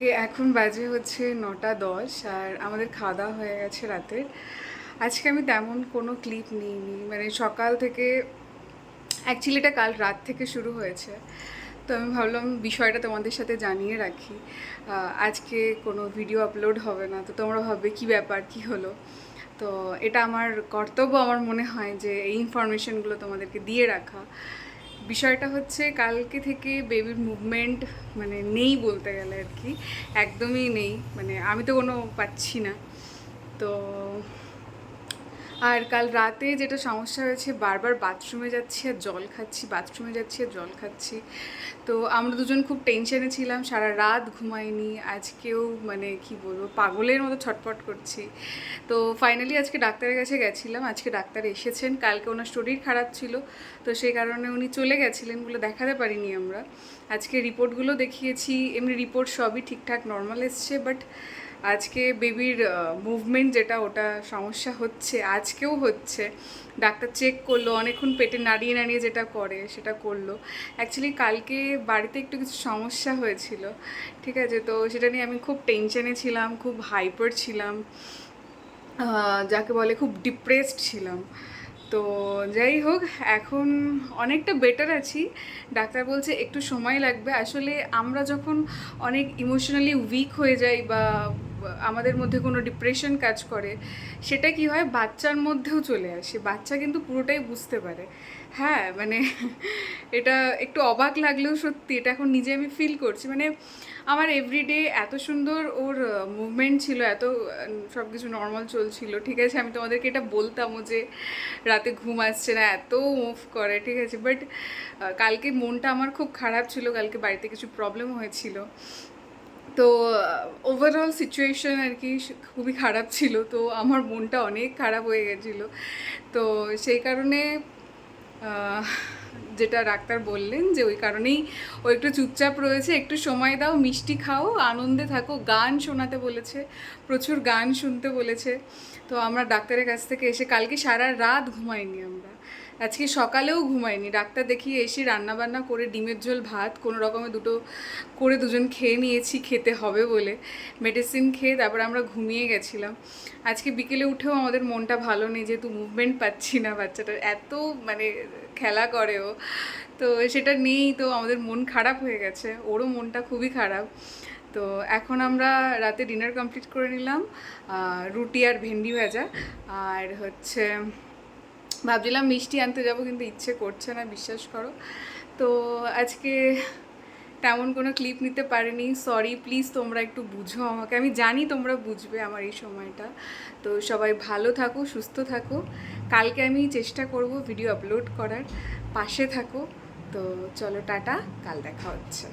এখন বাজে হচ্ছে 9টা 10 আর আমাদের খাওয়া দাওয়া হয়ে গেছে রাতের। আজকে আমি তেমন কোনো ক্লিপ নিইনি, মানে সকাল থেকে অ্যাকচুয়ালি এটা কাল রাত থেকে শুরু হয়েছে। তো আমি ভাবলাম বিষয়টা তোমাদের সাথে জানিয়ে রাখি। আজকে কোনো ভিডিও আপলোড হবে না, তো তোমরা ভাববে কী ব্যাপার, কী হলো। তো এটা আমার কর্তব্য, আমার মনে হয় যে এই ইনফরমেশনগুলো তোমাদেরকে দিয়ে রাখা। বিষয়টা হচ্ছে কালকে থেকে বেবির মুভমেন্ট মানে নেই বলতে গেলে আর কি, একদমই নেই, মানে আমি তো কোনো পাচ্ছি না। তো আর কাল রাতে যেটা সমস্যা হয়েছে, বারবার বাথরুমে যাচ্ছি আর জল খাচ্ছি, বাথরুমে যাচ্ছি আর জল খাচ্ছি। তো আমরা দুজন খুব টেনশনে ছিলাম, সারা রাত ঘুমাইনি। আজকেও মানে কি বলবো, পাগলের মতো ছটফট করছি। তো ফাইনালি আজকে ডাক্তারের কাছে গেছিলাম, আজকে ডাক্তার এসেছেন। কালকে ওনার শরীর খারাপ ছিল, তো সেই কারণে উনি চলে গেছিলেন বলে দেখাতে পারিনি আমরা। আজকে রিপোর্টগুলো দেখিয়েছি, এমনি রিপোর্ট সবই ঠিকঠাক নর্মাল এসছে, বাট আজকে বেবির মুভমেন্ট যেটা, ওটা সমস্যা হচ্ছে, আজকেও হচ্ছে। ডাক্তার চেক করলো, অনেকক্ষণ পেটে নাড়িয়ে নাড়িয়ে যেটা করে সেটা করলো। অ্যাকচুয়ালি কালকে বাড়িতে একটু কিছু সমস্যা হয়েছিল, ঠিক আছে, তো সেটা নিয়ে আমি খুব টেনশনে ছিলাম, খুব হাইপার ছিলাম, যাকে বলে খুব ডিপ্রেসড ছিলাম। তো যাই হোক, এখন অনেকটা বেটার আছি। ডাক্তার বলছে একটু সময় লাগবে। আসলে আমরা যখন অনেক ইমোশনালি উইক হয়ে যাই বা আমাদের মধ্যে কোনো ডিপ্রেশন কাজ করে, সেটা কি হয়, বাচ্চার মধ্যেও চলে আসে। বাচ্চা কিন্তু পুরোটাই বুঝতে পারে। হ্যাঁ, মানে এটা একটু অবাক লাগলেও সত্যি, এটা এখন নিজে আমি ফিল করছি। মানে আমার এভরিডে এত সুন্দর ওর মুভমেন্ট ছিল, এত সব কিছু নর্মাল চলছিল, ঠিক আছে। আমি তোমাদেরকে এটা বলতামও যে রাতে ঘুম আসছে না, এত মুভ করে, ঠিক আছে। বাট কালকে মনটা আমার খুব খারাপ ছিল, কালকে বাড়িতে কিছু প্রবলেম হয়েছিল। তো ওভারঅল সিচুয়েশন আর কি খুবই খারাপ ছিল, তো আমার মনটা অনেক খারাপ হয়ে গেছিলো। তো সেই কারণে যেটা ডাক্তার বললেন যে ওই কারণেই ও একটু চুপচাপ রয়েছে, একটু সময় দাও, মিষ্টি খাও, আনন্দে থাকো, গান শোনাতে বলেছে, প্রচুর গান শুনতে বলেছে। তো আমরা ডাক্তারের কাছ থেকে এসে কালকে সারা রাত ঘুমাইনি আমরা, আজকে সকালেও ঘুমাইনি। ডাক্তার দেখিয়ে এসে রান্নাবান্না করে ডিমের ঝোল ভাত কোনো রকমে দুটো করে দুজন খেয়ে নিয়েছি, খেতে হবে বলে মেডিসিন খেয়ে তারপর আমরা ঘুমিয়ে গেছিলাম। আজকে বিকেলে উঠেও আমাদের মনটা ভালো নেই, যেহেতু মুভমেন্ট পাচ্ছি না। বাচ্চাটার এত মানে খেলা করে ও, তো সেটা নেই, তো আমাদের মন খারাপ হয়ে গেছে, ওরও মনটা খুবই খারাপ। তো এখন আমরা রাতে ডিনার কমপ্লিট করে নিলাম, রুটি আর ভেন্ডি ভাজা, আর হচ্ছে ভাবছিলাম মিষ্টি আনতে যাব, কিন্তু ইচ্ছে করছে না, বিশ্বাস করো। তো আজকে তেমন কোনো ক্লিপ নিতে পারিনি, সরি, প্লিজ তোমরা একটু বুঝো আমাকে, আমি জানি তোমরা বুঝবে আমার এই সময়টা। তো সবাই ভালো থাকো, সুস্থ থাকো। কালকে আমি চেষ্টা করব ভিডিও আপলোড করার, পাশে থাকো। তো চলো টাটা, কাল দেখা হচ্ছে।